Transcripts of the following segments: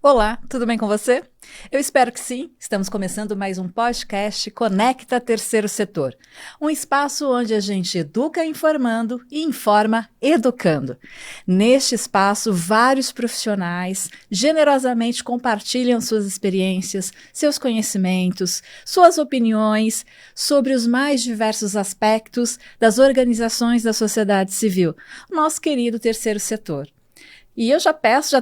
Olá, tudo bem com você? Eu espero que sim. Estamos começando mais um podcast Conecta Terceiro Setor, um espaço onde a gente educa informando e informa educando. Neste espaço, vários profissionais generosamente compartilham suas experiências, seus conhecimentos, suas opiniões sobre os mais diversos aspectos das organizações da sociedade civil, nosso querido terceiro setor. E eu já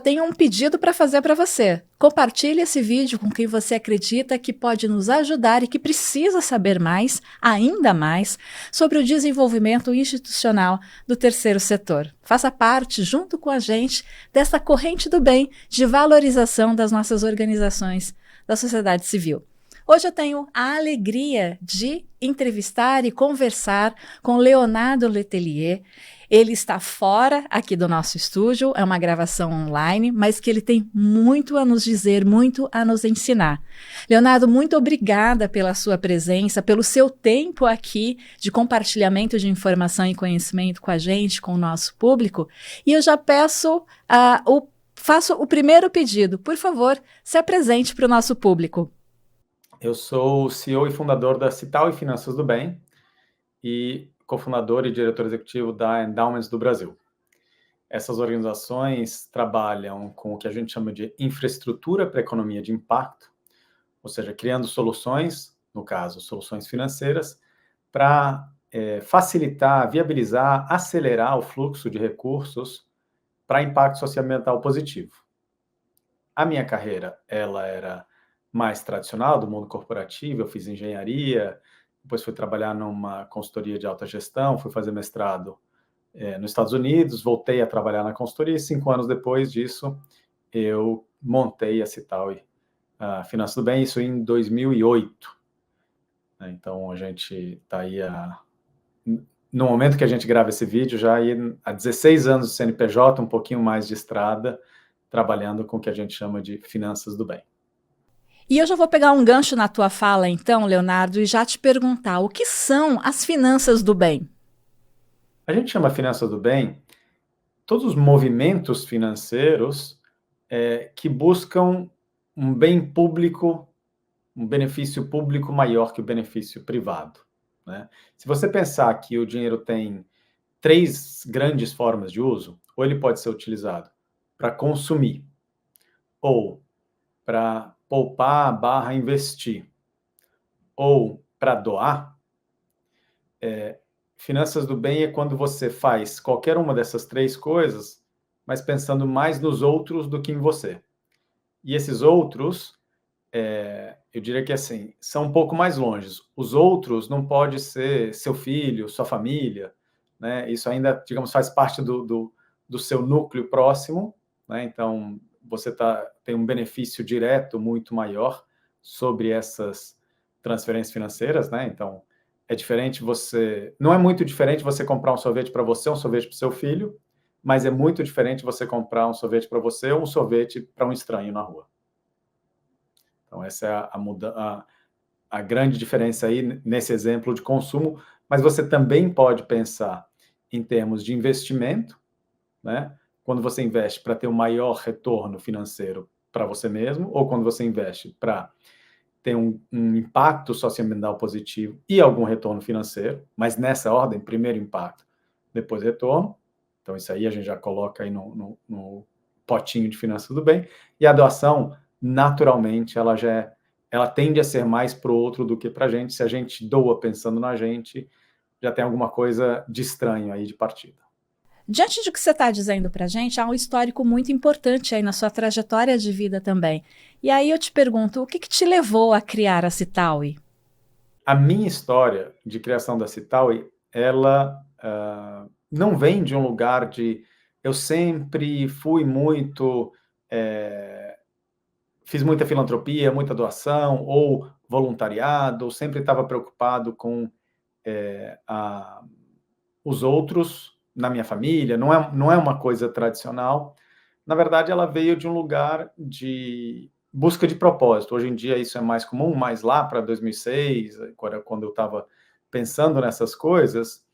tenho um pedido para fazer para você. Compartilhe esse vídeo com quem você acredita que pode nos ajudar e que precisa saber mais, ainda mais, sobre o desenvolvimento institucional do terceiro setor. Faça parte, junto com a gente, dessa corrente do bem de valorização das nossas organizações da sociedade civil. Hoje eu tenho a alegria de entrevistar e conversar com Leonardo Letelier. Ele está fora aqui do nosso estúdio, é uma gravação online, mas que ele tem muito a nos dizer, muito a nos ensinar. Leonardo, muito obrigada pela sua presença, pelo seu tempo aqui de compartilhamento de informação e conhecimento com a gente, com o nosso público. E eu já faço o primeiro pedido. Por favor, se apresente para o nosso público. Eu sou o CEO e fundador da Cital e Finanças do Bem e cofundador e diretor executivo da Endowments do Brasil. Essas organizações trabalham com o que a gente chama de infraestrutura para a economia de impacto, ou seja, criando soluções, no caso, soluções financeiras, para facilitar, viabilizar, acelerar o fluxo de recursos para impacto socioambiental positivo. A minha carreira, ela era mais tradicional, do mundo corporativo, eu fiz engenharia, depois fui trabalhar numa consultoria de alta gestão, fui fazer mestrado nos Estados Unidos, voltei a trabalhar na consultoria e 5 anos depois disso eu montei a Cital e Finanças do Bem, isso em 2008. Então a gente está aí, no momento que a gente grava esse vídeo, já aí há 16 anos de CNPJ, um pouquinho mais de estrada, trabalhando com o que a gente chama de Finanças do Bem. E eu já vou pegar um gancho na tua fala, então, Leonardo, e já te perguntar, o que são as finanças do bem? A gente chama finanças do bem todos os movimentos financeiros que buscam um bem público, um benefício público maior que o benefício privado, né? Se você pensar que o dinheiro tem 3 grandes formas de uso, ou ele pode ser utilizado para consumir, ou para poupar/investir, ou para doar, finanças do bem é quando você faz qualquer uma dessas 3 coisas, mas pensando mais nos outros do que em você. E esses outros, eu diria que assim, são um pouco mais longe. Os outros não pode ser seu filho, sua família, né? Isso ainda, digamos, faz parte do seu núcleo próximo, né? Então, você tem um benefício direto muito maior sobre essas transferências financeiras, né? Então, é diferente não é muito diferente você comprar um sorvete para você, um sorvete para o seu filho, mas é muito diferente você comprar um sorvete para você ou um sorvete para um estranho na rua. Então, essa é a grande diferença aí nesse exemplo de consumo, mas você também pode pensar em termos de investimento, né? Quando você investe para ter um maior retorno financeiro para você mesmo, ou quando você investe para ter um impacto socioambiental positivo e algum retorno financeiro, mas nessa ordem, primeiro impacto, depois retorno. Então, isso aí a gente já coloca aí no potinho de finanças do bem. E a doação, naturalmente, ela tende a ser mais para o outro do que para a gente. Se a gente doa pensando na gente, já tem alguma coisa de estranho aí de partida. Diante do que você está dizendo para a gente, há um histórico muito importante aí na sua trajetória de vida também. E aí eu te pergunto, o que te levou a criar a Citaui? A minha história de criação da Citaui, ela não vem de um lugar de... Eu sempre fui muito... fiz muita filantropia, muita doação, ou voluntariado, sempre estava preocupado com os outros na minha família, não é uma coisa tradicional. Na verdade, ela veio de um lugar de busca de propósito. Hoje em dia isso é mais comum, mas lá para 2006, quando eu estava pensando nessas coisas,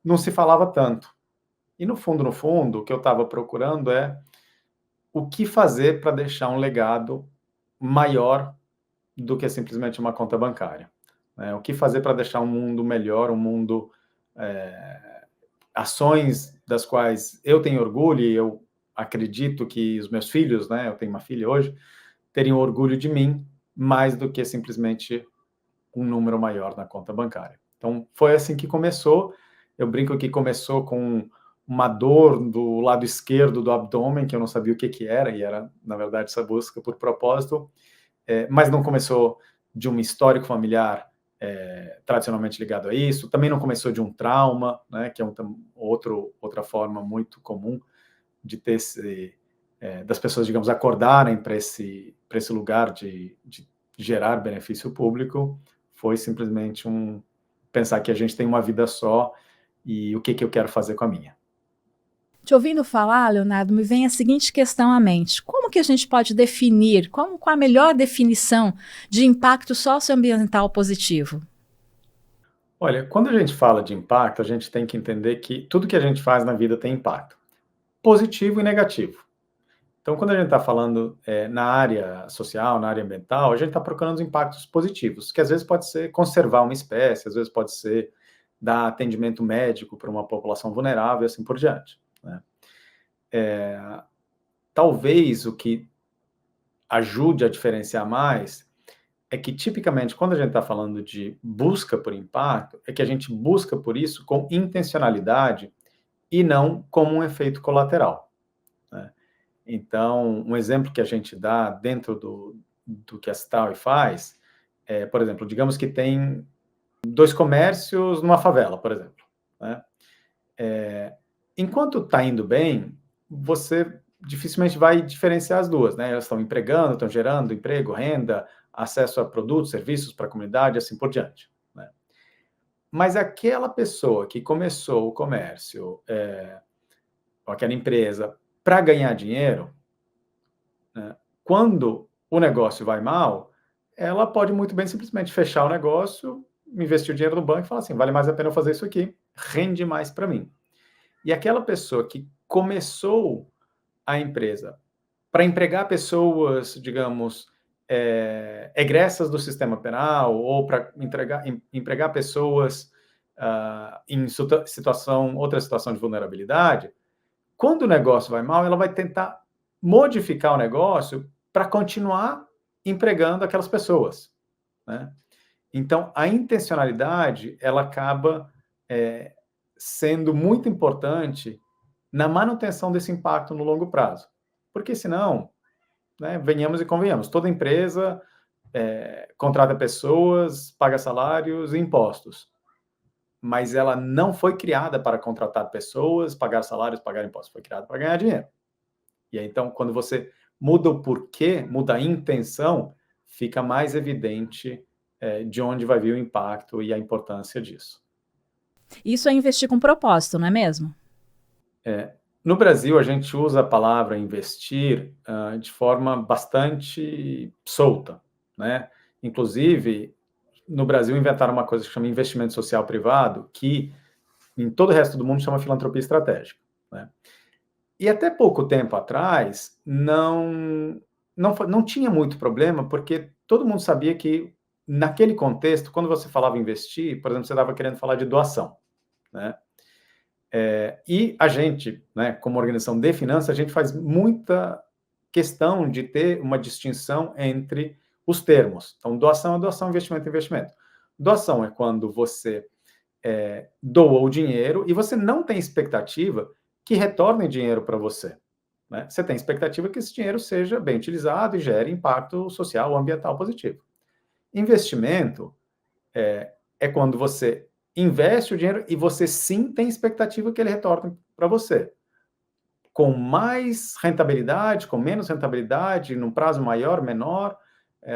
não se falava tanto. E no fundo, o que eu estava procurando é o que fazer para deixar um legado maior do que simplesmente uma conta bancária, né? O que fazer para deixar um mundo melhor, um mundo, ações das quais eu tenho orgulho e eu acredito que os meus filhos, né, eu tenho uma filha hoje, teriam orgulho de mim mais do que simplesmente um número maior na conta bancária. Então, foi assim que começou. Eu brinco que começou com uma dor do lado esquerdo do abdômen, que eu não sabia o que que era, e era, na verdade, essa busca por propósito, mas não começou de um histórico familiar tradicionalmente ligado a isso, também não começou de um trauma, né, que é outra forma muito comum de ter das pessoas, digamos, acordarem para esse lugar de gerar benefício público. Foi simplesmente pensar que a gente tem uma vida só e o que eu quero fazer com a minha. Te ouvindo falar, Leonardo, me vem a seguinte questão à mente: como que a gente pode definir, qual a melhor definição de impacto socioambiental positivo? Olha, quando a gente fala de impacto, a gente tem que entender que tudo que a gente faz na vida tem impacto, positivo e negativo. Então, quando a gente está falando na área social, na área ambiental, a gente está procurando os impactos positivos, que às vezes pode ser conservar uma espécie, às vezes pode ser dar atendimento médico para uma população vulnerável e assim por diante, né? Talvez o que ajude a diferenciar mais é que, tipicamente, quando a gente está falando de busca por impacto, é que a gente busca por isso com intencionalidade e não como um efeito colateral, né? Então, um exemplo que a gente dá dentro do que a Citaui faz por exemplo, digamos que tem 2 comércios numa favela, por exemplo, né? Enquanto está indo bem, você dificilmente vai diferenciar as duas, né? Elas estão empregando, estão gerando emprego, renda, acesso a produtos, serviços para a comunidade, assim por diante, né? Mas aquela pessoa que começou o comércio, ou aquela empresa, para ganhar dinheiro, né, quando o negócio vai mal, ela pode muito bem simplesmente fechar o negócio, investir o dinheiro no banco e falar assim: vale mais a pena eu fazer isso aqui, rende mais para mim. E aquela pessoa que começou a empresa para empregar pessoas, digamos, egressas do sistema penal, ou para empregar pessoas em outra situação de vulnerabilidade, quando o negócio vai mal, ela vai tentar modificar o negócio para continuar empregando aquelas pessoas, né? Então, a intencionalidade, ela acaba sendo muito importante na manutenção desse impacto no longo prazo. Porque senão, né, venhamos e convenhamos, toda empresa contrata pessoas, paga salários e impostos, mas ela não foi criada para contratar pessoas, pagar salários, pagar impostos, foi criada para ganhar dinheiro. E aí, então, quando você muda o porquê, muda a intenção, fica mais evidente de onde vai vir o impacto e a importância disso. Isso é investir com propósito, não é mesmo? No Brasil, a gente usa a palavra investir de forma bastante solta, né? Inclusive, no Brasil, inventaram uma coisa que chama investimento social privado, que em todo o resto do mundo chama filantropia estratégica, né? E até pouco tempo atrás, não tinha muito problema, porque todo mundo sabia que, naquele contexto, quando você falava investir, por exemplo, você estava querendo falar de doação, né? E a gente, né, como organização de finanças, a gente faz muita questão de ter uma distinção entre os termos. Então, doação é doação, investimento é investimento. Doação é quando você doa o dinheiro e você não tem expectativa que retorne dinheiro para você, né? Você tem expectativa que esse dinheiro seja bem utilizado e gere impacto social ou ambiental positivo. Investimento é quando você investe o dinheiro e você sim tem expectativa que ele retorne para você, com mais rentabilidade, com menos rentabilidade, num prazo maior, menor,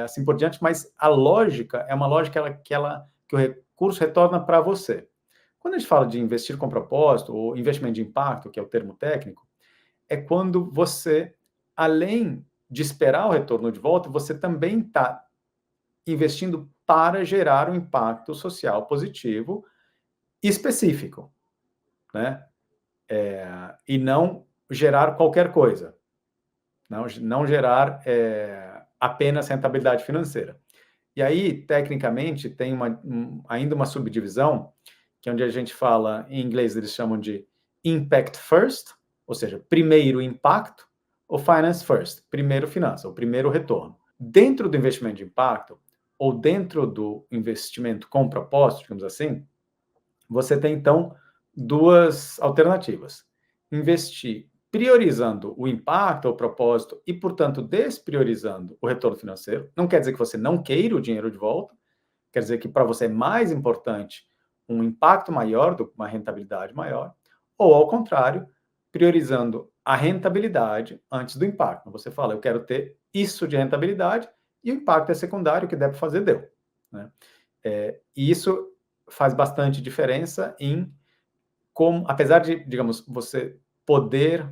assim por diante, mas a lógica é uma lógica que o recurso retorna para você. Quando a gente fala de investir com propósito, ou investimento de impacto, que é o termo técnico, é quando você, além de esperar o retorno de volta, você também está investindo para gerar um impacto social positivo específico, né? E não gerar qualquer coisa. não gerar apenas rentabilidade financeira. E aí, tecnicamente, tem ainda uma subdivisão, que é onde a gente fala, em inglês eles chamam de impact first, ou seja, primeiro impacto, ou finance first, primeiro finança, ou primeiro retorno. Dentro do investimento de impacto, ou dentro do investimento com propósito, digamos assim, você tem, então, duas alternativas. Investir priorizando o impacto, o propósito, e, portanto, despriorizando o retorno financeiro. Não quer dizer que você não queira o dinheiro de volta, quer dizer que para você é mais importante um impacto maior do que uma rentabilidade maior, ou, ao contrário, priorizando a rentabilidade antes do impacto. Você fala, eu quero ter isso de rentabilidade, e o impacto é secundário, o que der para fazer, deu. Né? E isso faz bastante diferença em como, apesar de, digamos, você poder...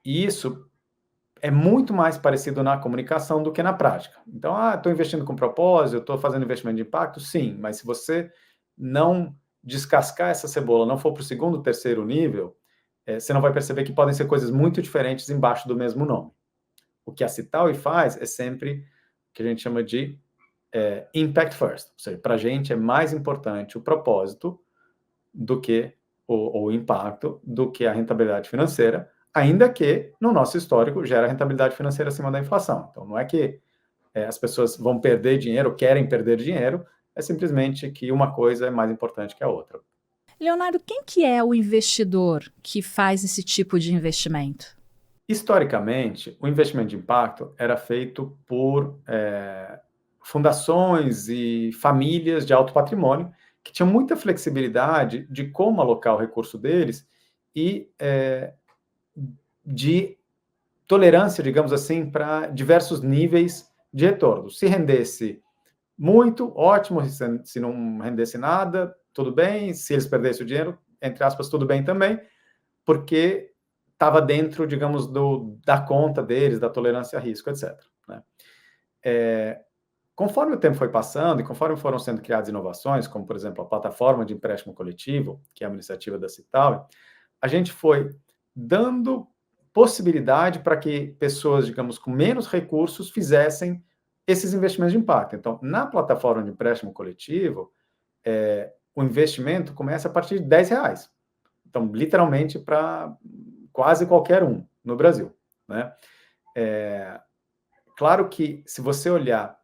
E isso é muito mais parecido na comunicação do que na prática. Então, estou investindo com propósito, estou fazendo investimento de impacto, sim, mas se você não descascar essa cebola, não for para o segundo, terceiro nível, você não vai perceber que podem ser coisas muito diferentes embaixo do mesmo nome. O que a Citaui faz é sempre o que a gente chama de impact first, ou seja, para a gente é mais importante o propósito do que o impacto, do que a rentabilidade financeira, ainda que, no nosso histórico, gera rentabilidade financeira acima da inflação. Então, não é que as pessoas vão perder dinheiro, querem perder dinheiro, é simplesmente que uma coisa é mais importante que a outra. Leonardo, quem que é o investidor que faz esse tipo de investimento? Historicamente, o investimento de impacto era feito por fundações e famílias de alto patrimônio que tinham muita flexibilidade de como alocar o recurso deles e de tolerância, digamos assim, para diversos níveis de retorno. Se rendesse muito, ótimo. Se não rendesse nada, tudo bem. Se eles perdessem o dinheiro, entre aspas, tudo bem também, porque estava dentro, digamos, da conta deles, da tolerância a risco, etc. Né? Conforme o tempo foi passando e conforme foram sendo criadas inovações, como, por exemplo, a plataforma de empréstimo coletivo, que é uma iniciativa da Citaui, a gente foi dando possibilidade para que pessoas, digamos, com menos recursos fizessem esses investimentos de impacto. Então, na plataforma de empréstimo coletivo, o investimento começa a partir de R$10. Então, literalmente, para quase qualquer um no Brasil. Né? Claro que, se você olhar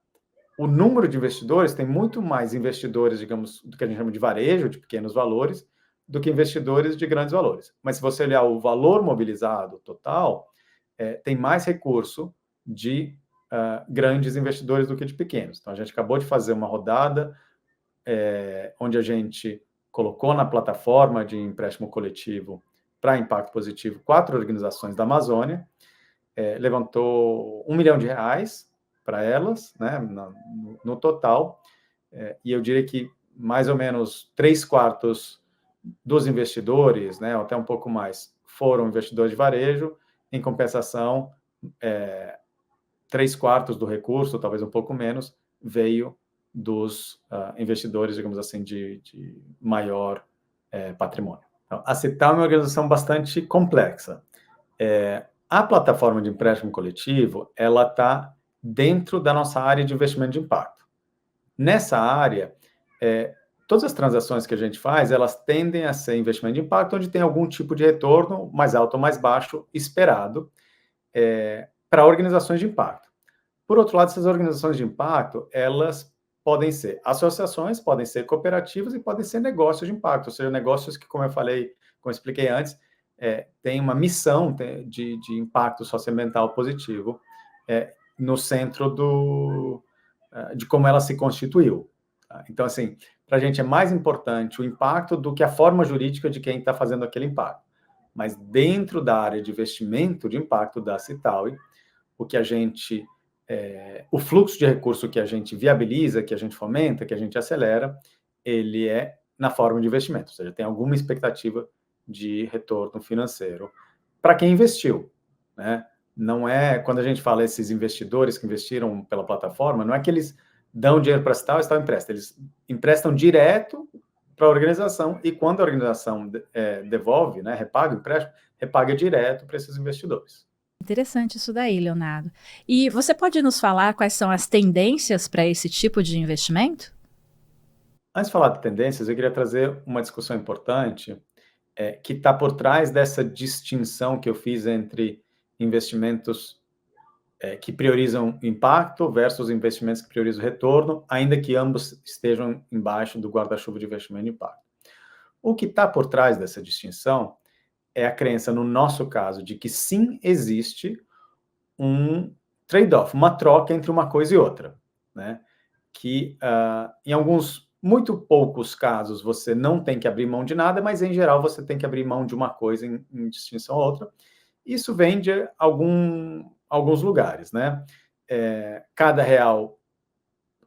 o número de investidores, tem muito mais investidores, digamos, do que a gente chama de varejo, de pequenos valores, do que investidores de grandes valores. Mas se você olhar o valor mobilizado total, tem mais recurso de grandes investidores do que de pequenos. Então, a gente acabou de fazer uma rodada onde a gente colocou na plataforma de empréstimo coletivo para impacto positivo 4 organizações da Amazônia, levantou R$1 milhão para elas, né, no total, e eu diria que mais ou menos 3/4 dos investidores, né, até um pouco mais, foram investidores de varejo. Em compensação, 3/4 do recurso, talvez um pouco menos, veio dos investidores, digamos assim, de maior patrimônio. Então, a Citaui é uma organização bastante complexa. A plataforma de empréstimo coletivo, ela está dentro da nossa área de investimento de impacto. Nessa área, todas as transações que a gente faz, elas tendem a ser investimento de impacto, onde tem algum tipo de retorno, mais alto ou mais baixo, esperado, para organizações de impacto. Por outro lado, essas organizações de impacto, elas podem ser associações, podem ser cooperativas e podem ser negócios de impacto, ou seja, negócios que, como eu expliquei antes, têm uma missão de impacto socioambiental positivo no centro de como ela se constituiu. Tá? Então, assim, para a gente é mais importante o impacto do que a forma jurídica de quem está fazendo aquele impacto. Mas dentro da área de investimento de impacto da Citaui, o que a gente... o fluxo de recurso que a gente viabiliza, que a gente fomenta, que a gente acelera, ele é na forma de investimento, ou seja, tem alguma expectativa de retorno financeiro para quem investiu, né? Não é, quando a gente fala esses investidores que investiram pela plataforma, não é que eles dão dinheiro para a Citaui empresta, eles emprestam direto para a organização e quando a organização devolve, né, repaga o empréstimo, repaga direto para esses investidores. Interessante isso daí, Leonardo. E você pode nos falar quais são as tendências para esse tipo de investimento? Antes de falar de tendências, eu queria trazer uma discussão importante, que está por trás dessa distinção que eu fiz entre investimentos que priorizam impacto versus investimentos que priorizam retorno, ainda que ambos estejam embaixo do guarda-chuva de investimento e impacto. O que está por trás dessa distinção é a crença, no nosso caso, de que sim existe um trade-off, uma troca entre uma coisa e outra, né? Que em alguns, muito poucos casos, você não tem que abrir mão de nada, mas em geral você tem que abrir mão de uma coisa em distinção a outra. Isso vem de alguns lugares, né? Cada real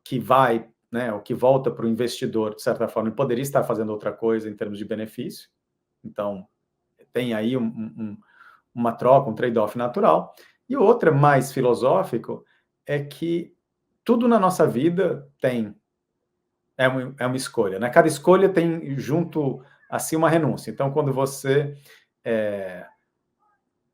que vai, né, ou que volta para o investidor, de certa forma, ele poderia estar fazendo outra coisa em termos de benefício. Então, tem aí uma troca, um trade-off natural. E outra, mais filosófico, é que tudo na nossa vida é uma escolha, né? Cada escolha tem junto a si uma renúncia. Então, quando você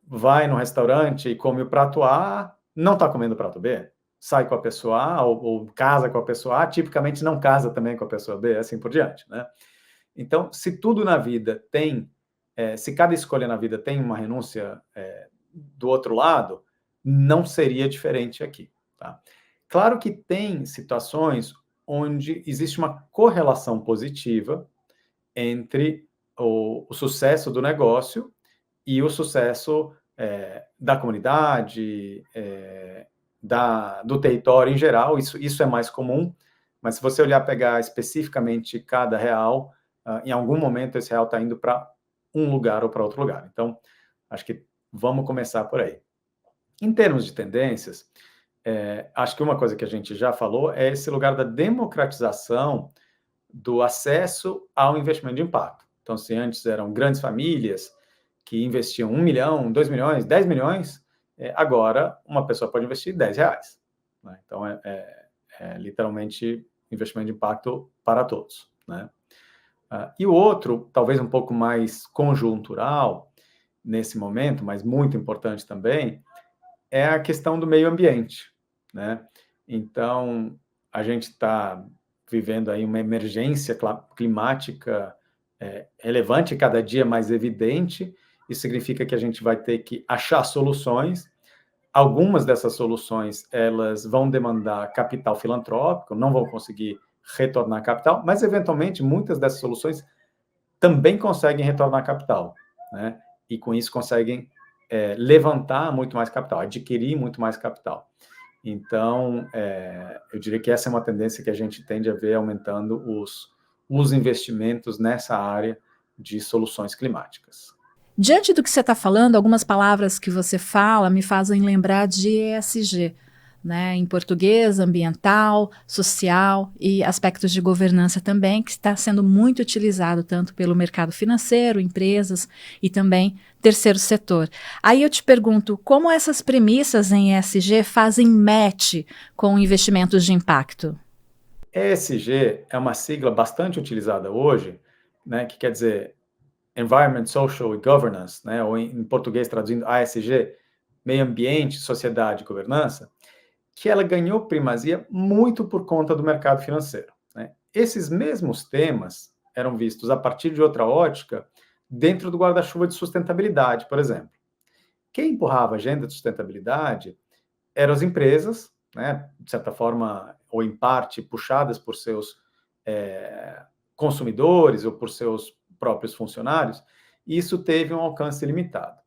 vai no restaurante e come o prato A, não está comendo o prato B. Sai com a pessoa A ou casa com a pessoa A, tipicamente não casa também com a pessoa B, assim por diante, né? Então, se tudo na vida tem, se cada escolha na vida tem uma renúncia do outro lado, não seria diferente aqui, tá? Claro que tem situações onde existe uma correlação positiva entre o sucesso do negócio e o sucesso da comunidade, do território em geral. Isso é mais comum, mas se você olhar, pegar especificamente cada real, em algum momento esse real está indo para um lugar ou para outro lugar. Então, acho que vamos começar por aí. Em termos de tendências, acho que uma coisa que a gente já falou é esse lugar da democratização do acesso ao investimento de impacto. Então, se antes eram grandes famílias que investiam 1 milhão, 2 milhões, 10 milhões, agora uma pessoa pode investir R$ 10. Né? Então, literalmente investimento de impacto para todos. Né? E o outro, talvez um pouco mais conjuntural, nesse momento, mas muito importante também, é a questão do meio ambiente. Né? Então, a gente está vivendo aí uma emergência climática relevante, cada dia mais evidente. Isso significa que a gente vai ter que achar soluções. Algumas dessas soluções, elas vão demandar capital filantrópico, não vão conseguir retornar capital, mas, eventualmente, muitas dessas soluções também conseguem retornar capital, né? E, com isso, conseguem levantar muito mais capital, adquirir muito mais capital. Então, eu diria que essa é uma tendência que a gente tende a ver aumentando os investimentos nessa área de soluções climáticas. Diante do que você está falando, algumas palavras que você fala me fazem lembrar de ESG, né? Em português, ambiental, social e aspectos de governança também, que está sendo muito utilizado tanto pelo mercado financeiro, empresas e também terceiro setor. Aí eu te pergunto, como essas premissas em ESG fazem match com investimentos de impacto? ESG é uma sigla bastante utilizada hoje, né, que quer dizer Environment, Social e Governance, né, ou em português traduzindo ASG, Meio Ambiente, Sociedade e Governança, que ela ganhou primazia muito por conta do mercado financeiro. Né? Esses mesmos temas eram vistos a partir de outra ótica dentro do guarda-chuva de sustentabilidade, por exemplo. Quem empurrava a agenda de sustentabilidade eram as empresas, né, de certa forma, ou em parte, puxadas por seus consumidores ou por seus próprios funcionários, e isso teve um alcance limitado.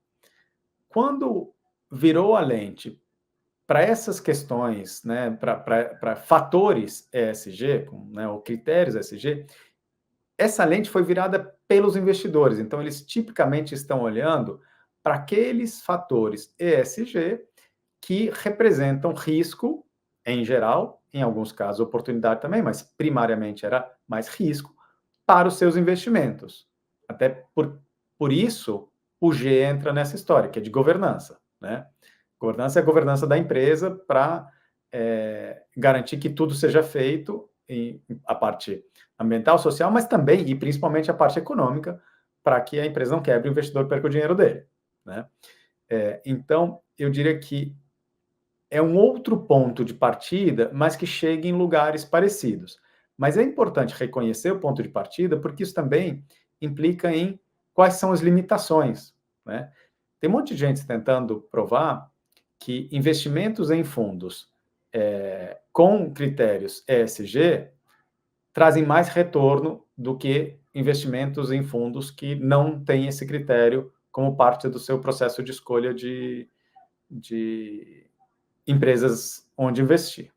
Quando virou a lente para essas questões, né, para fatores ESG, né, ou critérios ESG, essa lente foi virada pelos investidores. Então, eles tipicamente estão olhando para aqueles fatores ESG que representam risco, em geral, em alguns casos oportunidade também, mas primariamente era mais risco, para os seus investimentos. Até por isso, o G entra nessa história, que é de governança. Né? Governança é a governança da empresa para garantir que tudo seja feito, a parte ambiental, social, mas também, e principalmente, a parte econômica, para que a empresa não quebre, o investidor perca o dinheiro dele. Né? Então, eu diria que é um outro ponto de partida, mas que chega em lugares parecidos. Mas é importante reconhecer o ponto de partida, porque isso também implica em quais são as limitações, né? Tem um monte de gente tentando provar que investimentos em fundos com critérios ESG trazem mais retorno do que investimentos em fundos que não têm esse critério como parte do seu processo de escolha de empresas onde investir.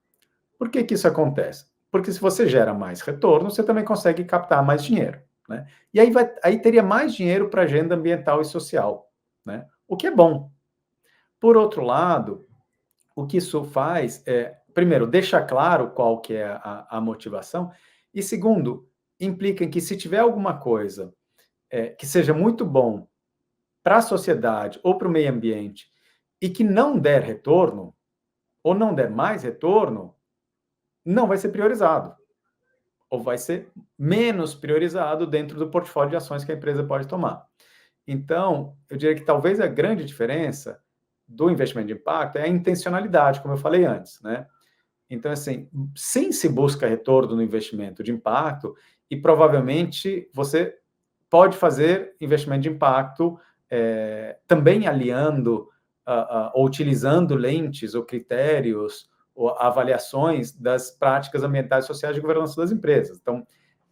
Por que isso acontece? Porque se você gera mais retorno, você também consegue captar mais dinheiro, né? E aí teria mais dinheiro para agenda ambiental e social, né? O que é bom. Por outro lado, o que isso faz é, primeiro, deixa claro qual que é a motivação, e segundo, implica em que se tiver alguma coisa que seja muito bom para a sociedade ou para o meio ambiente e que não der retorno, ou não der mais retorno, não vai ser priorizado, ou vai ser menos priorizado dentro do portfólio de ações que a empresa pode tomar. Então, eu diria que talvez a grande diferença do investimento de impacto é a intencionalidade, como eu falei antes, né? Então, assim, sim se busca retorno no investimento de impacto e provavelmente você pode fazer investimento de impacto também aliando ou utilizando lentes ou critérios ou avaliações das práticas ambientais, sociais de governança das empresas. Então,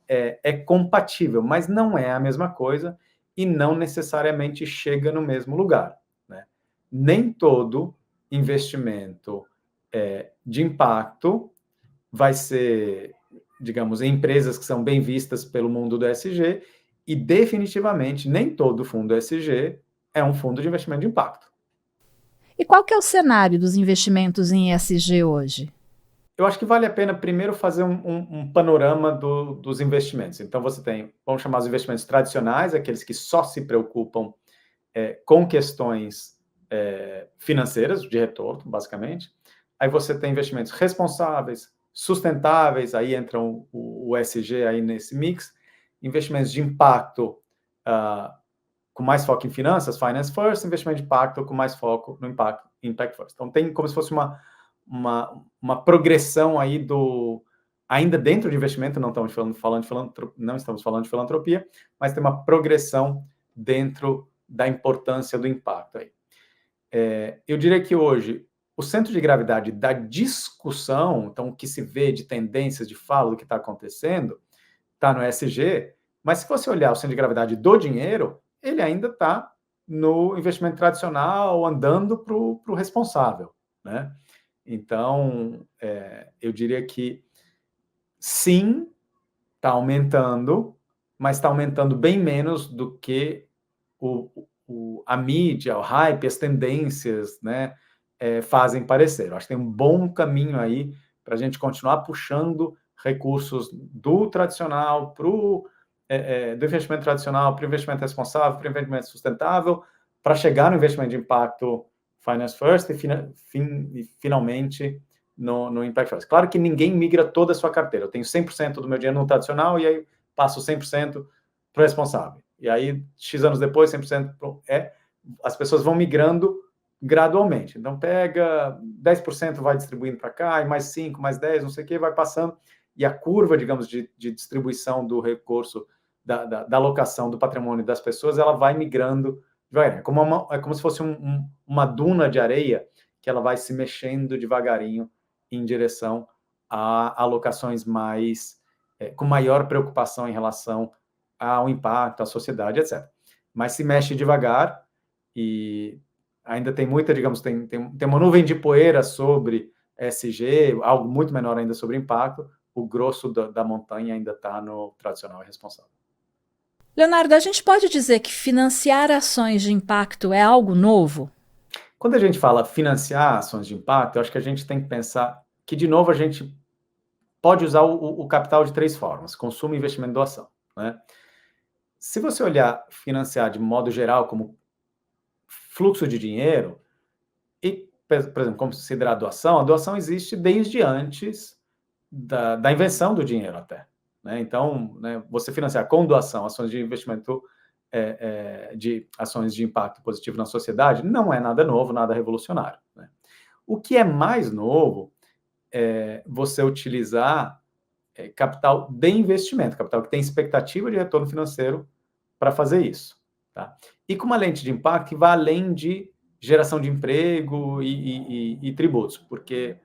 é compatível, mas não é a mesma coisa e não necessariamente chega no mesmo lugar, né? Nem todo investimento de impacto vai ser, digamos, em empresas que são bem vistas pelo mundo do ESG, e definitivamente nem todo fundo ESG é um fundo de investimento de impacto. E qual que é o cenário dos investimentos em ESG hoje? Eu acho que vale a pena primeiro fazer um panorama dos investimentos. Então você tem, vamos chamar os investimentos tradicionais, aqueles que só se preocupam com questões financeiras, de retorno, basicamente. Aí você tem investimentos responsáveis, sustentáveis, aí entram o ESG aí nesse mix, investimentos de impacto com mais foco em finanças, finance first, investimento de impacto com mais foco no impact first. Então tem como se fosse uma progressão aí ainda dentro de investimento, não estamos falando de filantropia, mas tem uma progressão dentro da importância do impacto aí. Eu diria que hoje o centro de gravidade da discussão, então o que se vê de tendências de fala do que está acontecendo, está no ESG, mas se você olhar o centro de gravidade do dinheiro, ele ainda está no investimento tradicional, andando para o responsável, né? Então, eu diria que sim, está aumentando, mas está aumentando bem menos do que a mídia, o hype, as tendências, né, fazem parecer. Eu acho que tem um bom caminho aí para a gente continuar puxando recursos do tradicional do investimento tradicional para o investimento responsável, para o investimento sustentável, para chegar no investimento de impacto finance first e finalmente no impact first. Claro que ninguém migra toda a sua carteira. Eu tenho 100% do meu dinheiro no tradicional e aí passo 100% para o responsável. E aí, X anos depois, 100% as pessoas vão migrando gradualmente. Então, pega 10% vai distribuindo para cá, e mais 5, mais 10, não sei o que, vai passando. E a curva, digamos, de distribuição do recurso, da alocação do patrimônio das pessoas, ela vai migrando devagarinho. É como se fosse uma duna de areia que ela vai se mexendo devagarinho em direção a alocações com maior preocupação em relação ao impacto, à sociedade, etc. Mas se mexe devagar e ainda tem muita, digamos, tem uma nuvem de poeira sobre ESG, algo muito menor ainda sobre impacto, o grosso da montanha ainda está no tradicional e responsável. Leonardo, a gente pode dizer que financiar ações de impacto é algo novo? Quando a gente fala financiar ações de impacto, eu acho que a gente tem que pensar que, de novo, a gente pode usar o capital de 3 formas: consumo, investimento e doação, né? Se você olhar financiar de modo geral como fluxo de dinheiro, e, por exemplo, considerar a doação existe desde antes da invenção do dinheiro até, né? Então, né, você financiar com doação ações de investimento de ações de impacto positivo na sociedade, não é nada novo, nada revolucionário, né? O que é mais novo é você utilizar capital de investimento, capital que tem expectativa de retorno financeiro para fazer isso, tá? E com uma lente de impacto que vai além de geração de emprego e tributos, porque,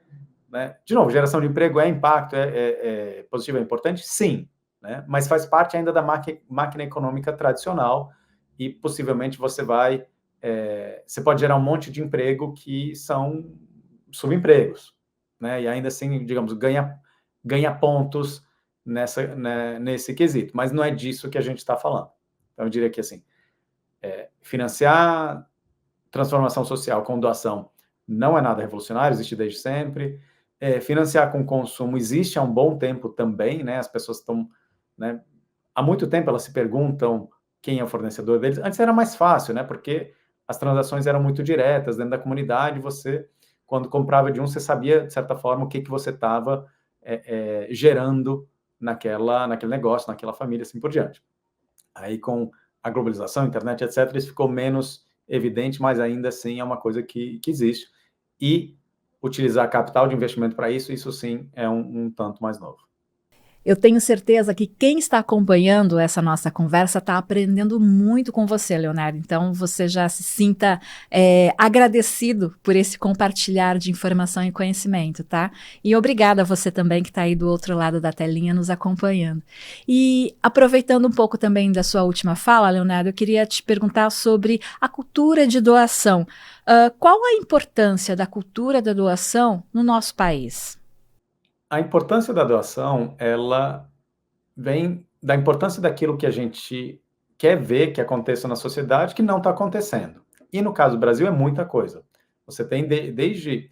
né, de novo, geração de emprego é impacto, é positivo, é importante? Sim, né? Mas faz parte ainda da máquina econômica tradicional e possivelmente você pode gerar um monte de emprego que são subempregos, né? E ainda assim, digamos, ganha pontos nesse quesito, mas não é disso que a gente está falando. Então, eu diria que, assim, financiar transformação social com doação não é nada revolucionário, existe desde sempre. Financiar com consumo existe há um bom tempo também, né? As pessoas estão, né? Há muito tempo elas se perguntam quem é o fornecedor deles. Antes era mais fácil, né? Porque as transações eram muito diretas dentro da comunidade. Você, quando comprava de um, você sabia, de certa forma, o que você estava gerando naquele negócio, naquela família, assim por diante. Aí, com a globalização, internet, etc., isso ficou menos evidente, mas ainda assim é uma coisa que existe. E utilizar capital de investimento para isso sim é um tanto mais novo. Eu tenho certeza que quem está acompanhando essa nossa conversa está aprendendo muito com você, Leonardo. Então, você já se sinta agradecido por esse compartilhar de informação e conhecimento, tá? E obrigada a você também que está aí do outro lado da telinha nos acompanhando. E aproveitando um pouco também da sua última fala, Leonardo, eu queria te perguntar sobre a cultura de doação. Qual a importância da cultura da doação no nosso país? A importância da doação, ela vem da importância daquilo que a gente quer ver que aconteça na sociedade que não está acontecendo. E no caso do Brasil é muita coisa. Você tem desde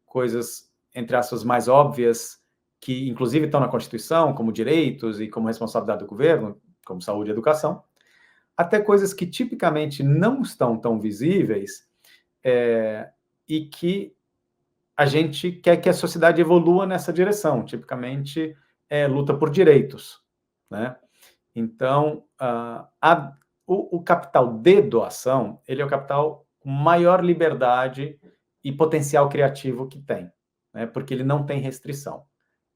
coisas, entre aspas, mais óbvias, que inclusive estão na Constituição, como direitos e como responsabilidade do governo, como saúde e educação, até coisas que tipicamente não estão tão visíveis e que a gente quer que a sociedade evolua nessa direção, tipicamente luta por direitos, né? Então, o capital de doação, ele é o capital com maior liberdade e potencial criativo que tem, né? Porque ele não tem restrição.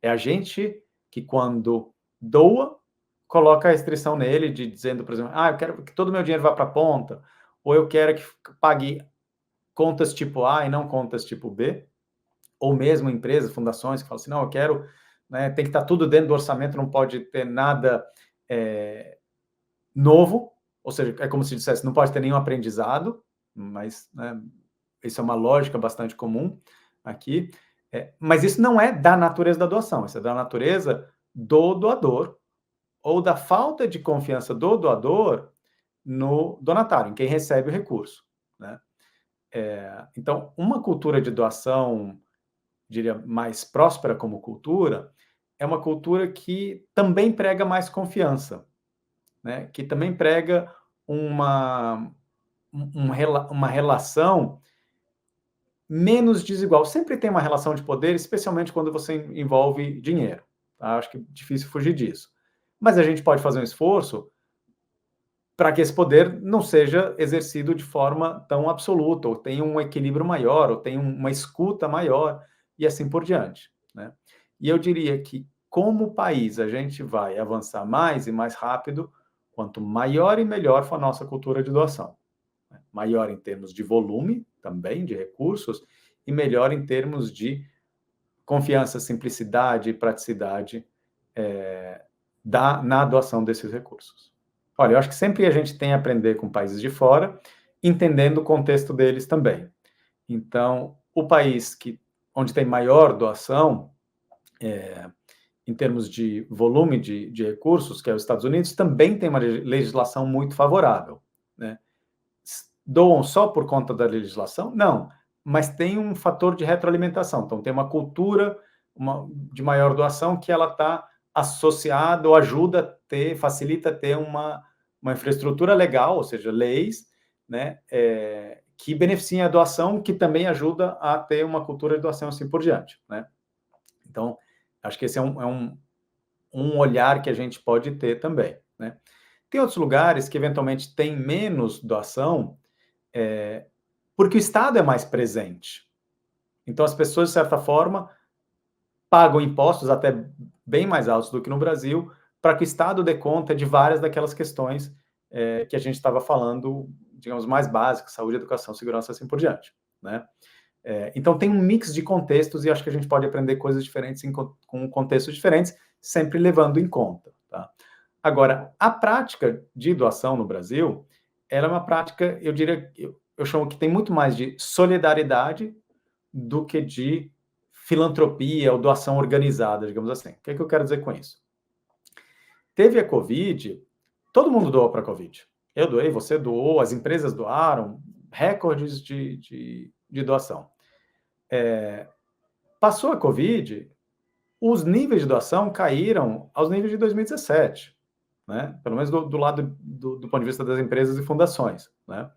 É a gente que, quando doa, coloca a restrição nele, dizendo, por exemplo, eu quero que todo o meu dinheiro vá para a ponta, ou eu quero que pague contas tipo A e não contas tipo B, ou mesmo empresas, fundações que falam assim, não, eu quero, né, tem que estar tudo dentro do orçamento, não pode ter nada novo, ou seja, é como se dissesse, não pode ter nenhum aprendizado, mas, né, isso é uma lógica bastante comum aqui, mas isso não é da natureza da doação, isso é da natureza do doador, ou da falta de confiança do doador no donatário, em quem recebe o recurso, né? Então, uma cultura de doação, diria, mais próspera como cultura, é uma cultura que também prega mais confiança, né? Que também prega uma relação menos desigual. Sempre tem uma relação de poder, especialmente quando você envolve dinheiro, tá? Acho que é difícil fugir disso. Mas a gente pode fazer um esforço para que esse poder não seja exercido de forma tão absoluta, ou tenha um equilíbrio maior, ou tenha uma escuta maior, e assim por diante, né? E eu diria que, como país, a gente vai avançar mais e mais rápido quanto maior e melhor for a nossa cultura de doação, né? Maior em termos de volume, também, de recursos, e melhor em termos de confiança, simplicidade e praticidade na doação desses recursos. Olha, eu acho que sempre a gente tem a aprender com países de fora, entendendo o contexto deles também. Então, o país onde tem maior doação, em termos de volume de recursos, que é os Estados Unidos, também tem uma legislação muito favorável, né? Doam só por conta da legislação? Não, mas tem um fator de retroalimentação. Então, tem uma cultura de maior doação que ela está associada ou ajuda a ter, facilita ter uma infraestrutura legal, ou seja, leis, né, que beneficiem a doação, que também ajuda a ter uma cultura de doação assim por diante, né? Então, acho que esse é um olhar que a gente pode ter também, né? Tem outros lugares que eventualmente tem menos doação, porque o Estado é mais presente. Então as pessoas, de certa forma, pagam impostos até bem mais altos do que no Brasil, para que o Estado dê conta de várias daquelas questões que a gente estava falando, digamos, mais básicas, saúde, educação, segurança, assim por diante, né? Então tem um mix de contextos e acho que a gente pode aprender coisas diferentes com contextos diferentes, sempre levando em conta, tá? Agora, a prática de doação no Brasil, ela é uma prática, eu diria, eu chamo que tem muito mais de solidariedade do que de filantropia ou doação organizada, digamos assim. O que é que eu quero dizer com isso? Teve a Covid, todo mundo doou para a Covid. Eu doei, você doou, as empresas doaram, recordes de doação. Passou a Covid, os níveis de doação caíram aos níveis de 2017, né? Pelo menos do lado do ponto de vista das empresas e fundações, né?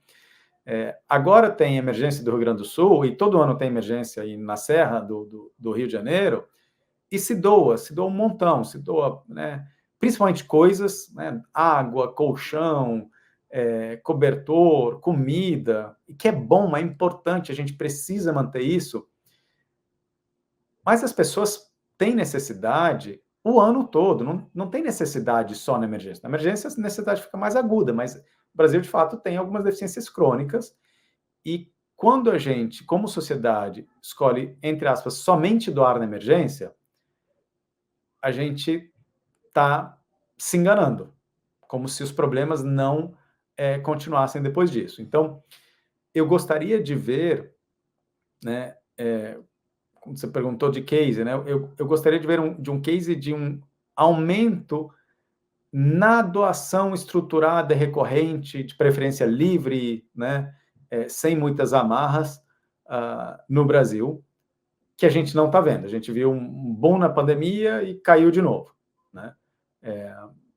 Agora tem emergência do Rio Grande do Sul, e todo ano tem emergência aí na Serra do Rio de Janeiro, e se doa um montão, se doa, né? Principalmente coisas, né? Água, colchão, cobertor, comida, e que é bom, é importante, a gente precisa manter isso, mas as pessoas têm necessidade o ano todo, não tem necessidade só na emergência. Na emergência, a necessidade fica mais aguda, mas o Brasil, de fato, tem algumas deficiências crônicas, e quando a gente, como sociedade, escolhe, entre aspas, somente doar na emergência, a gente está se enganando, como se os problemas não continuassem depois disso. Então, eu gostaria de ver, né, como você perguntou de case, né, eu gostaria de ver um case de um aumento na doação estruturada, recorrente, de preferência livre, né, sem muitas amarras, no Brasil, que a gente não está vendo. A gente viu um boom na pandemia e caiu de novo, né?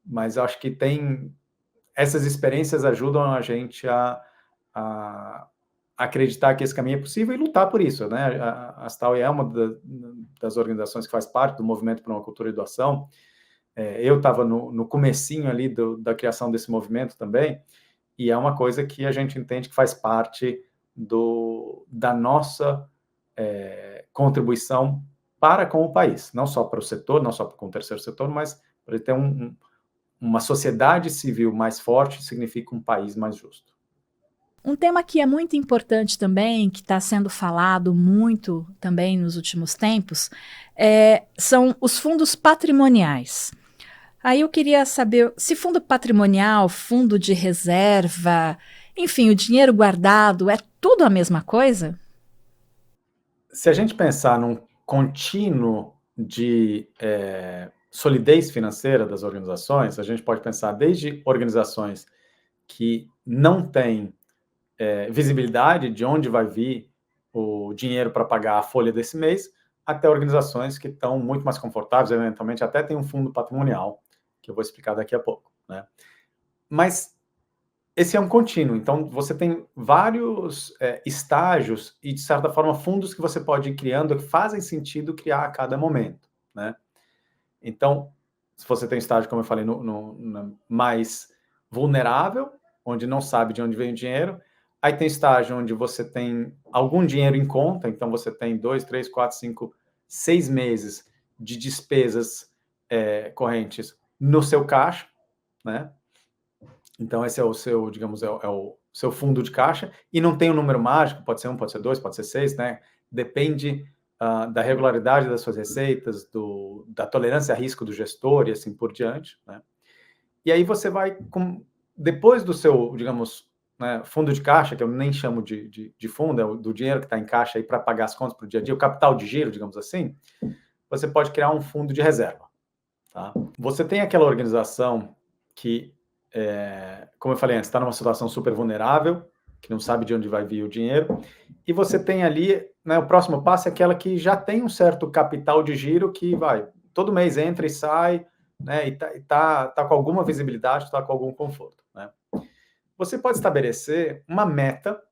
Mas eu acho que essas experiências ajudam a gente a acreditar que esse caminho é possível e lutar por isso, né? A Astal é uma das organizações que faz parte do movimento para uma cultura de doação. Eu estava no comecinho ali da criação desse movimento também, e é uma coisa que a gente entende que faz parte da nossa contribuição para com o país, não só para o setor, não só com o terceiro setor, mas para ter uma sociedade civil mais forte significa um país mais justo. Um tema que é muito importante também, que está sendo falado muito também nos últimos tempos, são os fundos patrimoniais. Aí eu queria saber se fundo patrimonial, fundo de reserva, enfim, o dinheiro guardado, é tudo a mesma coisa? Se a gente pensar num contínuo de solidez financeira das organizações, a gente pode pensar desde organizações que não têm visibilidade de onde vai vir o dinheiro para pagar a folha desse mês, até organizações que estão muito mais confortáveis, eventualmente até tem um fundo patrimonial, que eu vou explicar daqui a pouco, né? Mas esse é um contínuo, então você tem vários estágios e, de certa forma, fundos que você pode ir criando que fazem sentido criar a cada momento, né? Então, se você tem estágio, como eu falei, no mais vulnerável, onde não sabe de onde vem o dinheiro, aí tem estágio onde você tem algum dinheiro em conta, então você tem 2, 3, 4, 5, 6 meses de despesas correntes no seu caixa, né? Então, esse é o seu, digamos, é o seu fundo de caixa, e não tem um número mágico, pode ser 1, pode ser 2, pode ser 6, né? Depende da regularidade das suas receitas, da tolerância a risco do gestor e assim por diante, né? E aí você vai, depois do seu, digamos, né, fundo de caixa, que eu nem chamo de fundo, é do dinheiro que está em caixa para pagar as contas para o dia a dia, o capital de giro, digamos assim, você pode criar um fundo de reserva, tá? Você tem aquela organização que, como eu falei antes, está numa situação super vulnerável, que não sabe de onde vai vir o dinheiro, e você tem ali, né, o próximo passo é aquela que já tem um certo capital de giro que todo mês entra e sai, né, e tá com alguma visibilidade, está com algum conforto, né? Você pode estabelecer uma meta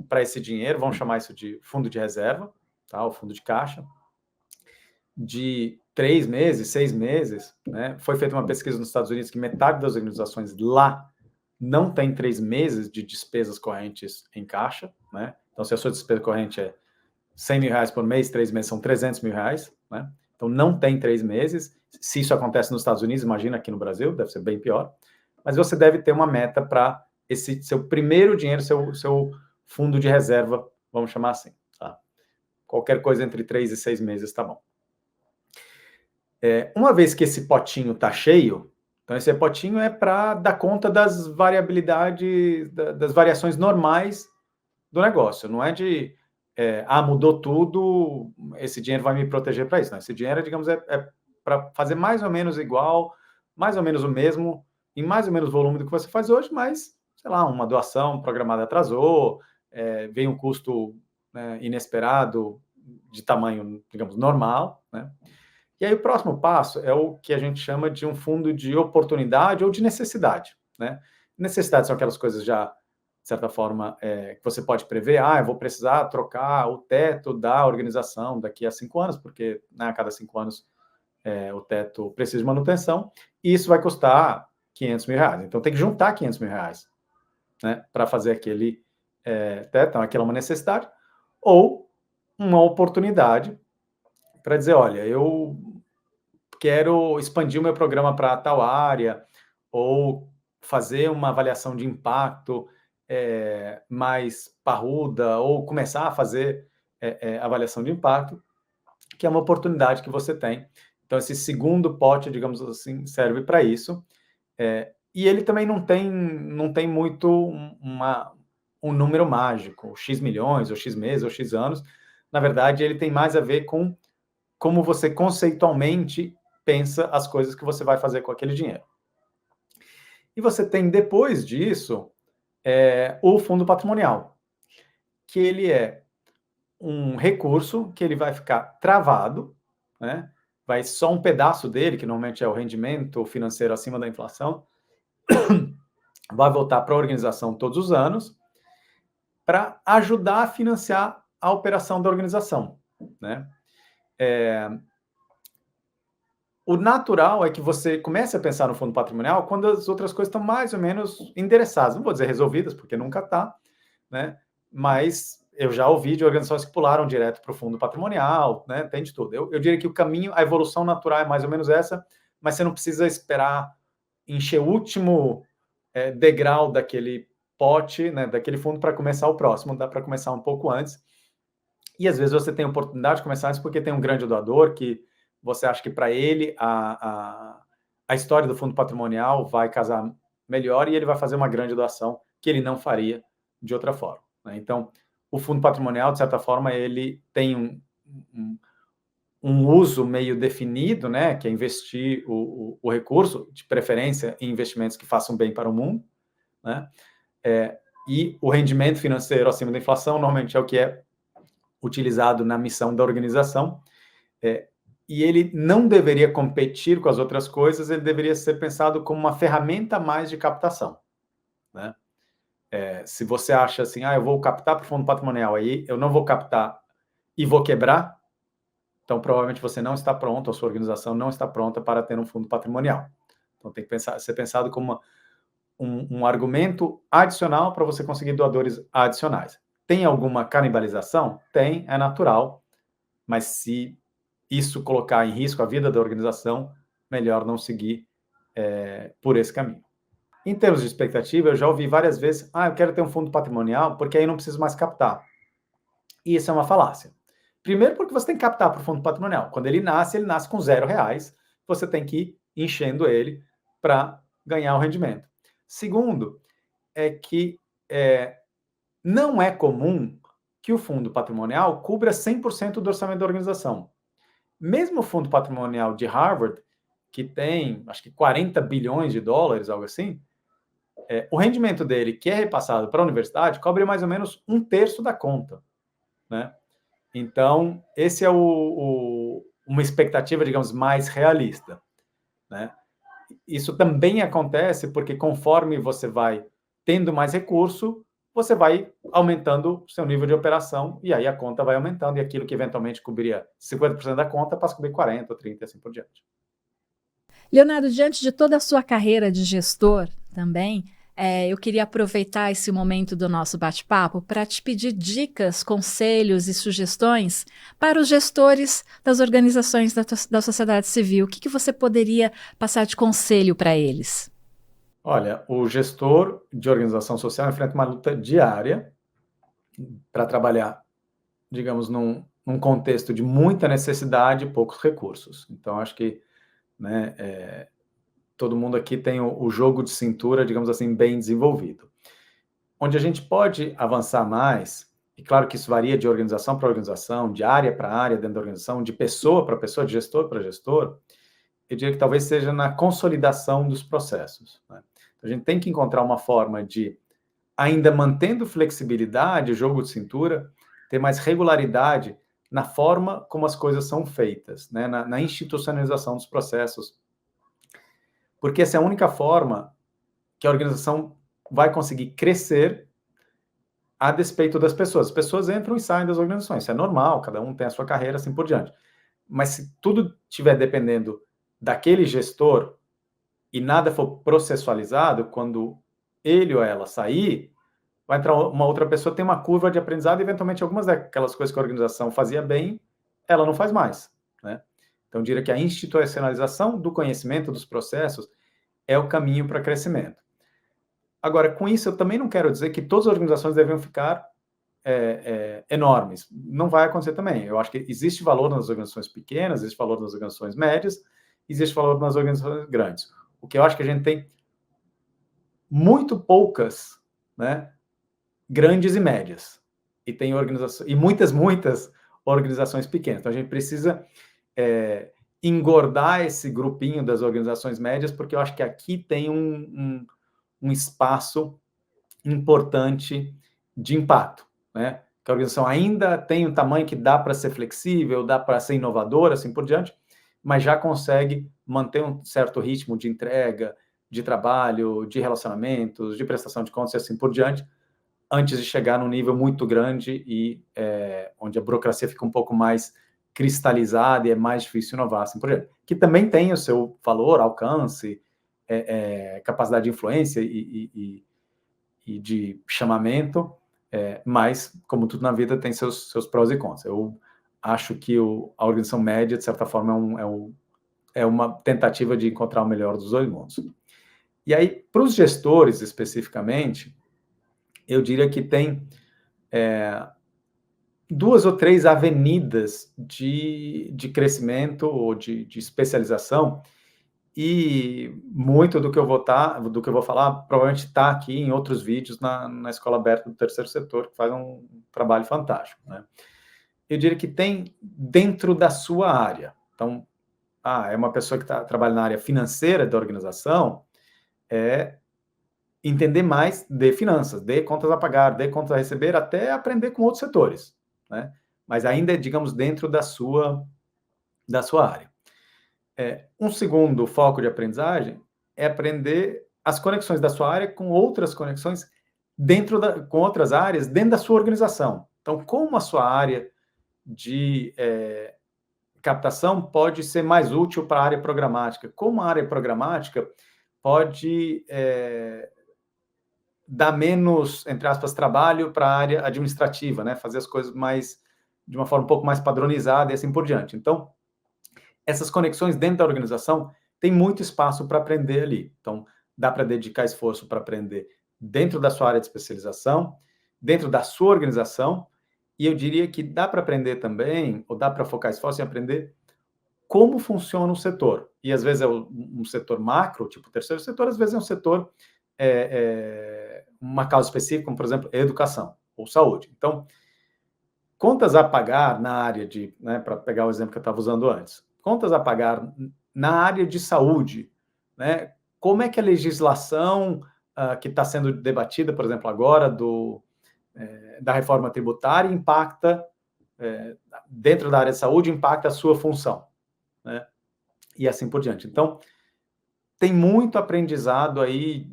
para esse dinheiro, vamos chamar isso de fundo de reserva, tá, o fundo de caixa, de 3 meses, 6 meses, né? Foi feita uma pesquisa nos Estados Unidos que metade das organizações lá não tem 3 meses de despesas correntes em caixa, né? Então, se a sua despesa corrente é 100 mil reais por mês, 3 meses são 300 mil reais, né? Então, não tem 3 meses. Se isso acontece nos Estados Unidos, imagina aqui no Brasil, deve ser bem pior. Mas você deve ter uma meta para esse seu primeiro dinheiro, seu fundo de reserva, vamos chamar assim, tá? Qualquer coisa entre 3 e 6 meses tá bom. Uma vez que esse potinho está cheio, então esse potinho é para dar conta das variabilidades, das variações normais do negócio. Não é de, mudou tudo, esse dinheiro vai me proteger para isso. Não, esse dinheiro, digamos, é para fazer mais ou menos igual, mais ou menos o mesmo, em mais ou menos o volume do que você faz hoje, mas, sei lá, uma doação programada atrasou, veio um custo, né, inesperado de tamanho, digamos, normal, né? E aí o próximo passo é o que a gente chama de um fundo de oportunidade ou de necessidade, né? Necessidades são aquelas coisas já, de certa forma, que você pode prever. Eu vou precisar trocar o teto da organização daqui a 5 anos, porque, né, a cada 5 anos o teto precisa de manutenção, e isso vai custar 500 mil reais. Então tem que juntar 500 mil reais, né, para fazer aquele teto. Então aquela é uma necessidade. Ou uma oportunidade para dizer, olha, eu quero expandir o meu programa para tal área, ou fazer uma avaliação de impacto mais parruda, ou começar a fazer avaliação de impacto, que é uma oportunidade que você tem. Então, esse segundo pote, digamos assim, serve para isso. E ele também não tem muito um número mágico, X milhões, ou X meses, ou X anos. Na verdade, ele tem mais a ver com como você conceitualmente pensa as coisas que você vai fazer com aquele dinheiro. E você tem, depois disso, o fundo patrimonial, que ele é um recurso que ele vai ficar travado, né? Vai só um pedaço dele, que normalmente é o rendimento financeiro acima da inflação, vai voltar para a organização todos os anos, para ajudar a financiar a operação da organização, né? O natural é que você comece a pensar no fundo patrimonial quando as outras coisas estão mais ou menos endereçadas. Não vou dizer resolvidas, porque nunca está, né? Mas eu já ouvi de organizações que pularam direto para o fundo patrimonial, né? Tem de tudo. Eu diria que o caminho, a evolução natural é mais ou menos essa, mas você não precisa esperar encher o último degrau daquele pote, né, daquele fundo para começar o próximo. Dá para começar um pouco antes. E às vezes você tem a oportunidade de começar antes porque tem um grande doador que você acha que para ele a história do fundo patrimonial vai casar melhor e ele vai fazer uma grande doação que ele não faria de outra forma, né? Então, o fundo patrimonial, de certa forma, ele tem um uso meio definido, né, que é investir o recurso, de preferência, em investimentos que façam bem para o mundo, né? E o rendimento financeiro acima da inflação, normalmente é o que é utilizado na missão da organização, e ele não deveria competir com as outras coisas, ele deveria ser pensado como uma ferramenta a mais de captação, né? Se você acha assim, eu vou captar para o fundo patrimonial, aí eu não vou captar e vou quebrar, então provavelmente você não está pronto, a sua organização não está pronta para ter um fundo patrimonial. Então tem que ser pensado como um argumento adicional para você conseguir doadores adicionais. Tem alguma canibalização? Tem, é natural, mas se isso colocar em risco a vida da organização, melhor não seguir por esse caminho. Em termos de expectativa, eu já ouvi várias vezes, eu quero ter um fundo patrimonial porque aí não preciso mais captar. E isso é uma falácia. Primeiro porque você tem que captar para o fundo patrimonial. Quando ele nasce com R$0. Você tem que ir enchendo ele para ganhar o rendimento. Segundo, é que não é comum que o fundo patrimonial cubra 100% do orçamento da organização. Mesmo o fundo patrimonial de Harvard, que tem, acho que 40 bilhões de dólares, algo assim, o rendimento dele, que é repassado para a universidade, cobre mais ou menos 1/3 da conta, né? Então, esse é uma expectativa, digamos, mais realista, né? Isso também acontece porque conforme você vai tendo mais recurso, você vai aumentando o seu nível de operação, e aí a conta vai aumentando, e aquilo que eventualmente cobriria 50% da conta passa a cobrir 40%, 30% e assim por diante. Leonardo, diante de toda a sua carreira de gestor também, eu queria aproveitar esse momento do nosso bate-papo para te pedir dicas, conselhos e sugestões para os gestores das organizações da sociedade civil. O que você poderia passar de conselho para eles? Olha, o gestor de organização social enfrenta uma luta diária para trabalhar, digamos, num contexto de muita necessidade e poucos recursos. Então, acho que, né, todo mundo aqui tem o jogo de cintura, digamos assim, bem desenvolvido. Onde a gente pode avançar mais, e claro que isso varia de organização para organização, de área para área dentro da organização, de pessoa para pessoa, de gestor para gestor, eu diria que talvez seja na consolidação dos processos, né? A gente tem que encontrar uma forma de, ainda mantendo flexibilidade, jogo de cintura, ter mais regularidade na forma como as coisas são feitas, né? Na institucionalização dos processos. Porque essa é a única forma que a organização vai conseguir crescer a despeito das pessoas. As pessoas entram e saem das organizações, isso é normal, cada um tem a sua carreira, assim por diante. Mas se tudo estiver dependendo daquele gestor e nada for processualizado, quando ele ou ela sair, vai entrar uma outra pessoa, tem uma curva de aprendizado e, eventualmente, algumas daquelas coisas que a organização fazia bem, ela não faz mais, né? Então, eu diria que a institucionalização do conhecimento dos processos é o caminho para crescimento. Agora, com isso, eu também não quero dizer que todas as organizações devem ficar enormes. Não vai acontecer também. Eu acho que existe valor nas organizações pequenas, existe valor nas organizações médias, existe valor nas organizações grandes. O que eu acho que a gente tem muito poucas, né, grandes e médias. E tem organizações, e muitas organizações pequenas. Então, a gente precisa engordar esse grupinho das organizações médias, porque eu acho que aqui tem um espaço importante de impacto, né? Que a organização ainda tem um tamanho que dá para ser flexível, dá para ser inovadora, assim por diante, mas já consegue manter um certo ritmo de entrega, de trabalho, de relacionamentos, de prestação de contas e assim por diante, antes de chegar num nível muito grande e onde a burocracia fica um pouco mais cristalizada e é mais difícil inovar, assim por diante. Que também tem o seu valor, alcance, capacidade de influência e de chamamento, mas, como tudo na vida, tem seus prós e contras. Eu acho que a organização média, de certa forma, é uma tentativa de encontrar o melhor dos dois mundos. E aí, para os gestores, especificamente, eu diria que tem duas ou três avenidas de crescimento ou de especialização, e muito do que eu vou falar, provavelmente está aqui em outros vídeos na Escola Aberta do Terceiro Setor, que faz um trabalho fantástico, né? Eu diria que tem dentro da sua área. Então, é uma pessoa que trabalha na área financeira da organização, entender mais de finanças, de contas a pagar, de contas a receber, até aprender com outros setores, né? Mas ainda, digamos, dentro da sua área. Um segundo foco de aprendizagem é aprender as conexões da sua área com outras conexões com outras áreas dentro da sua organização. Então, como a sua área de captação pode ser mais útil para a área programática? Como a área programática pode dar menos, entre aspas, trabalho para a área administrativa, né? Fazer as coisas de uma forma um pouco mais padronizada e assim por diante. Então, essas conexões dentro da organização tem muito espaço para aprender ali. Então, dá para dedicar esforço para aprender dentro da sua área de especialização, dentro da sua organização, e eu diria que dá para aprender também, ou dá para focar esforço em aprender como funciona o setor. E às vezes é um setor macro, tipo o terceiro setor, às vezes é um setor, uma causa específica, como por exemplo, educação ou saúde. Então, contas a pagar na área né, para pegar o exemplo que eu estava usando antes, contas a pagar na área de saúde, né? Como é que a legislação que está sendo debatida, por exemplo, agora, da reforma tributária, impacta, dentro da área de saúde, impacta a sua função, né? E assim por diante. Então, tem muito aprendizado aí,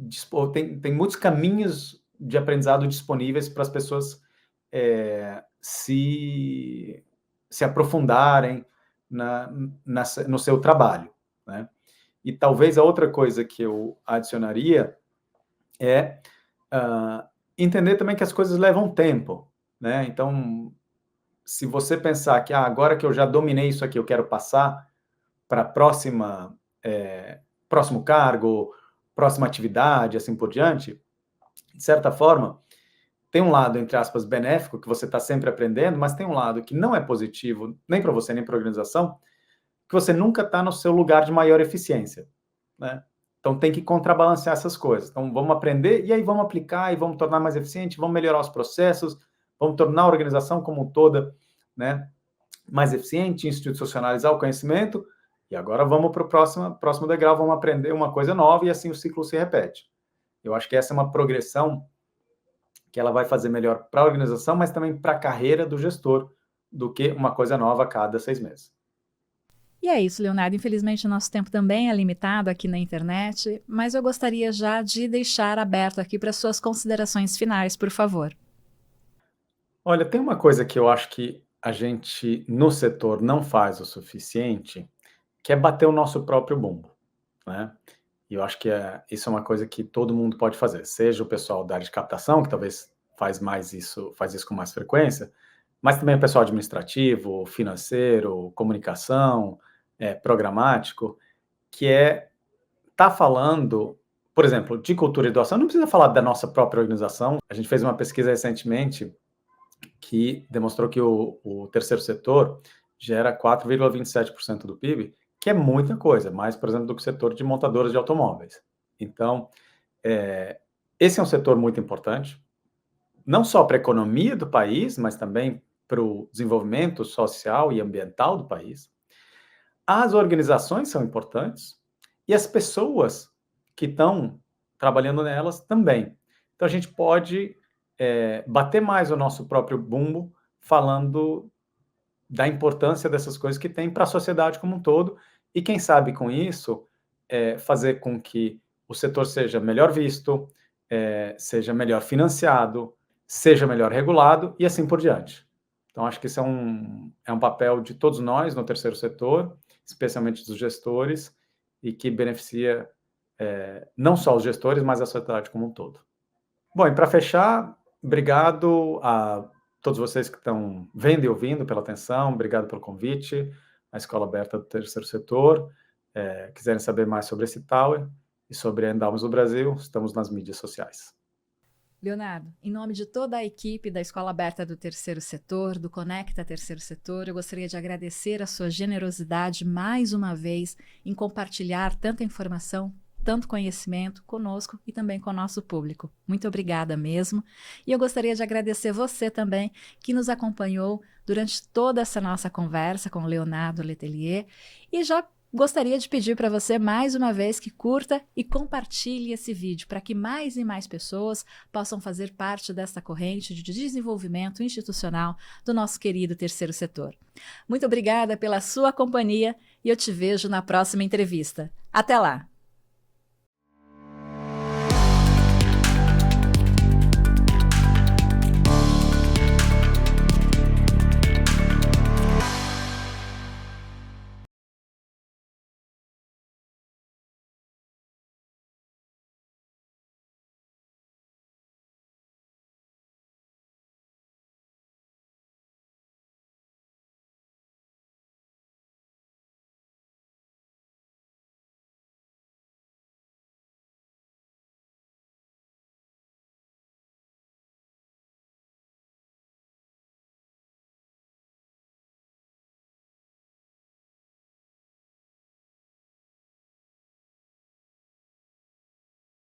tem muitos caminhos de aprendizado disponíveis para as pessoas se aprofundarem no seu trabalho, né? E talvez a outra coisa que eu adicionaria é entender também que as coisas levam tempo, né? Então, se você pensar que agora que eu já dominei isso aqui, eu quero passar para próximo cargo, próxima atividade, assim por diante, de certa forma, tem um lado, entre aspas, benéfico, que você está sempre aprendendo, mas tem um lado que não é positivo, nem para você, nem para a organização, que você nunca está no seu lugar de maior eficiência, né? Então, tem que contrabalancear essas coisas. Então, vamos aprender e aí vamos aplicar e vamos tornar mais eficiente, vamos melhorar os processos, vamos tornar a organização como um toda, né, mais eficiente, institucionalizar o conhecimento, e agora vamos para o próximo degrau, vamos aprender uma coisa nova e assim o ciclo se repete. Eu acho que essa é uma progressão que ela vai fazer melhor para a organização, mas também para a carreira do gestor, do que uma coisa nova a cada 6 meses. E é isso, Leonardo. Infelizmente, o nosso tempo também é limitado aqui na internet, mas eu gostaria já de deixar aberto aqui para suas considerações finais, por favor. Olha, tem uma coisa que eu acho que a gente, no setor, não faz o suficiente, que é bater o nosso próprio bumbo, né? E eu acho que isso é uma coisa que todo mundo pode fazer, seja o pessoal da área de captação, que talvez faz isso com mais frequência, mas também o pessoal administrativo, financeiro, comunicação, programático, que tá falando, por exemplo, de cultura e doação, não precisa falar da nossa própria organização. A gente fez uma pesquisa recentemente que demonstrou que o terceiro setor gera 4,27% do PIB, que é muita coisa, mais, por exemplo, do que o setor de montadoras de automóveis. Então, esse é um setor muito importante, não só para a economia do país, mas também para o desenvolvimento social e ambiental do país. As organizações são importantes e as pessoas que estão trabalhando nelas também. Então, a gente pode bater mais o nosso próprio bumbo falando da importância dessas coisas que tem para a sociedade como um todo e, quem sabe, com isso, fazer com que o setor seja melhor visto, seja melhor financiado, seja melhor regulado e assim por diante. Então, acho que isso é um papel de todos nós no terceiro setor, especialmente dos gestores, e que beneficia não só os gestores, mas a sociedade como um todo. Bom, e para fechar, obrigado a todos vocês que estão vendo e ouvindo pela atenção, obrigado pelo convite, a Escola Aberta do Terceiro Setor. Quiserem saber mais sobre esse Tower e sobre a Endaumes do Brasil, estamos nas mídias sociais. Leonardo, em nome de toda a equipe da Escola Aberta do Terceiro Setor, do Conecta Terceiro Setor, eu gostaria de agradecer a sua generosidade mais uma vez em compartilhar tanta informação, tanto conhecimento conosco e também com o nosso público. Muito obrigada mesmo. E eu gostaria de agradecer você também, que nos acompanhou durante toda essa nossa conversa com o Leonardo Letelier, e já gostaria de pedir para você mais uma vez que curta e compartilhe esse vídeo para que mais e mais pessoas possam fazer parte desta corrente de desenvolvimento institucional do nosso querido terceiro setor. Muito obrigada pela sua companhia e eu te vejo na próxima entrevista. Até lá!